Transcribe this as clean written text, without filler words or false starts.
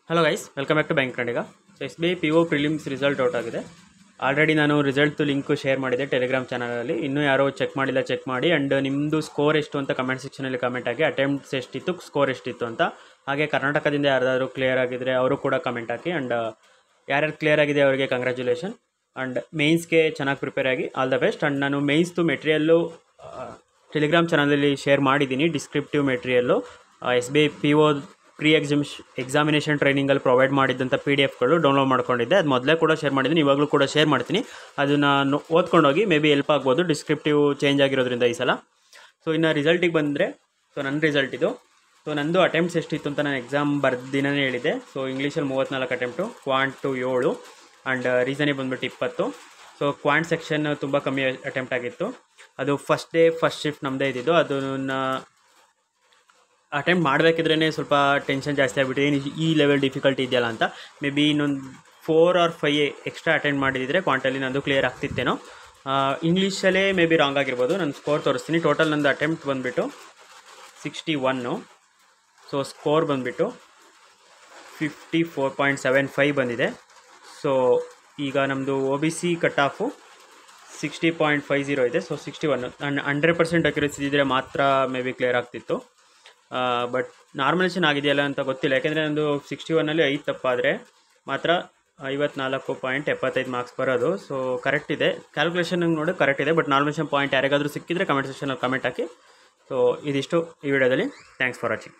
Hello guys, welcome back to bank Kannadiga. So SBI PO prelims result out ಆಗಿದೆ. Already ನಾನು result link share ಮಾಡಿದ್ದೆ Telegram ಚಾನಲಲ್ಲಿ. ಇನ್ನೂ ಯಾರೋ ಚೆಕ್ ಮಾಡಿಲ್ಲ, ಚೆಕ್ ಮಾಡಿ. ಆ್ಯಂಡ್ ನಿಮ್ಮದು ಸ್ಕೋರ್ ಎಷ್ಟು ಅಂತ ಕಮೆಂಟ್ ಸೆಕ್ಷನಲ್ಲಿ ಕಮೆಂಟ್ ಆಗಿ, ಅಟೆಂಪ್ಟ್ಸ್ ಎಷ್ಟಿತ್ತು, ಸ್ಕೋರ್ ಎಷ್ಟಿತ್ತು ಅಂತ. ಹಾಗೆ ಕರ್ನಾಟಕದಿಂದ ಯಾರಾದರೂ ಕ್ಲಿಯರ್ ಆಗಿದ್ದರೆ ಅವರು ಕೂಡ ಕಮೆಂಟ್ ಹಾಕಿ. ಆ್ಯಂಡ್ ಯಾರ್ಯಾರು ಕ್ಲಿಯರ್ ಆಗಿದೆ ಅವರಿಗೆ ಕಂಗ್ರ್ಯಾಚುಲೇಷನ್. ಆ್ಯಂಡ್ ಮೇನ್ಸ್ಗೆ ಚೆನ್ನಾಗಿ ಪ್ರಿಪೇರ್ ಆಗಿ, ಆಲ್ ದ ಬೆಸ್ಟ್. ಆ್ಯಂಡ್ ನಾನು ಮೇನ್ಸ್ದು ಮೆಟೀರಿಯಲ್ಲು ಟೆಲಿಗ್ರಾಮ್ ಚಾನಲಲ್ಲಿ ಶೇರ್ ಮಾಡಿದ್ದೀನಿ, descriptive material. SBI PO pre examination ಟ್ರೈನಿಂಗಲ್ಲಿ ಪ್ರೊವೈಡ್ ಮಾಡಿದ್ದಂಥ PDF ಡೌನ್ಲೋಡ್ ಮಾಡ್ಕೊಂಡಿದ್ದೆ. ಅದು ಮೊದಲೇ ಕೂಡ ಶೇರ್ ಮಾಡಿದ್ದೀನಿ, ಇವಾಗಲೂ ಕೂಡ ಶೇರ್ ಮಾಡ್ತೀನಿ. ಅದನ್ನು ಓದ್ಕೊಂಡೋಗಿ ಮೇ ಬಿ ಹೆಲ್ಪ್ ಆಗ್ಬೋದು, ಡಿಸ್ಕ್ರಿಪ್ಟಿವ್ ಚೇಂಜ್ ಆಗಿರೋದ್ರಿಂದ ಈ ಸಲ. ಸೊ ಇನ್ನು ರಿಸಲ್ಟಿಗೆ ಬಂದರೆ, ಸೊ ನನ್ನ ರಿಸಲ್ಟ್ ಇದು. ಸೊ ನಂದು ಅಟೆಂಪ್ಟ್ಸ್ ಎಷ್ಟಿತ್ತು ಅಂತ ನಾನು ಎಕ್ಸಾಮ್ ಬರ್ದಿನೇ ಹೇಳಿದೆ. ಸೊ ಇಂಗ್ಲೀಷಲ್ಲಿ 34 ಅಟೆಂಪ್ಟು, ಕ್ವಾಂಟು 7 ಆ್ಯಂಡ್ ರೀಸನಿಗೆ ಬಂದುಬಿಟ್ಟು 20. ಸೊ ಕ್ವಾಂಟ್ ಸೆಕ್ಷನ್ ತುಂಬ ಕಮ್ಮಿ ಅಟೆಂಪ್ಟ್ ಆಗಿತ್ತು. ಅದು ಫಸ್ಟ್ ಶಿಫ್ಟ್ ನಮ್ಮದೇ ಇದ್ದಿದ್ದು. ಅದನ್ನು ಅಟೆಂಪ್ಟ್ ಮಾಡಬೇಕಿದ್ರೇ ಸ್ವಲ್ಪ ಟೆನ್ಷನ್ ಜಾಸ್ತಿ ಆಗಿಬಿಟ್ಟಿದೆ, ಈ ಲೆವೆಲ್ ಡಿಫಿಕಲ್ಟಿ ಇದೆಯಲ್ಲ ಅಂತ. ಮೇ ಬಿ ಇನ್ನೊಂದು 4 or 5 ಎಕ್ಸ್ಟ್ರಾ ಅಟೆಂಡ್ ಮಾಡಿದರೆ ಕ್ವಾಂಟಲ್ಲಿ ನಂದು ಕ್ಲಿಯರ್ ಆಗ್ತಿತ್ತೇನೋ. ಇಂಗ್ಲೀಷಲ್ಲೇ ಮೇ ಬಿ ರಾಂಗ್ ಆಗಿರ್ಬೋದು. ನಾನು ಸ್ಕೋರ್ ತೋರಿಸ್ತೀನಿ. ಟೋಟಲ್ ನಂದು ಅಟೆಂಪ್ಟ್ ಬಂದುಬಿಟ್ಟು 61. ಸೊ ಸ್ಕೋರ್ ಬಂದುಬಿಟ್ಟು 54.75 ಬಂದಿದೆ. ಸೊ ಈಗ ನಮ್ಮದು OBC ಕಟ್ ಆಫು 60.50 ಇದೆ. ಸೊ 61 100% ಅಕ್ಯುರೇಸಿ ಇದ್ದರೆ ಮಾತ್ರ ಮೇ ಬಿ ಕ್ಲಿಯರ್ ಆಗ್ತಿತ್ತು. ಬಟ್ ನಾರ್ಮಲೈಸೇಷನ್ ಆಗಿದೆಯಲ್ಲ ಅಂತ ಗೊತ್ತಿಲ್ಲ, ಯಾಕೆಂದರೆ ನಂದು 61ನಲ್ಲಿ 5 ತಪ್ಪಾದರೆ ಮಾತ್ರ 54.75 ಮಾರ್ಕ್ಸ್ ಬರೋದು. ಸೊ ಕರೆಕ್ಟ್ ಇದೆ, ಕ್ಯಾಲ್ಕುಲೇಷನ್ ನೋಡಿ ಕರೆಕ್ಟ್ ಇದೆ. ಬಟ್ ನಾರ್ಮಲೈಸೇಷನ್ ಪಾಯಿಂಟ್ ಯಾರಿಗಾದರೂ ಸಿಕ್ಕಿದರೆ ಕಮೆಂಟ್ ಸೆಕ್ಷನಲ್ಲಿ ಕಮೆಂಟ್ ಹಾಕಿ. ಸೊ ಇದಿಷ್ಟು ಈ ವಿಡಿಯೋದಲ್ಲಿ. Thanks for watching.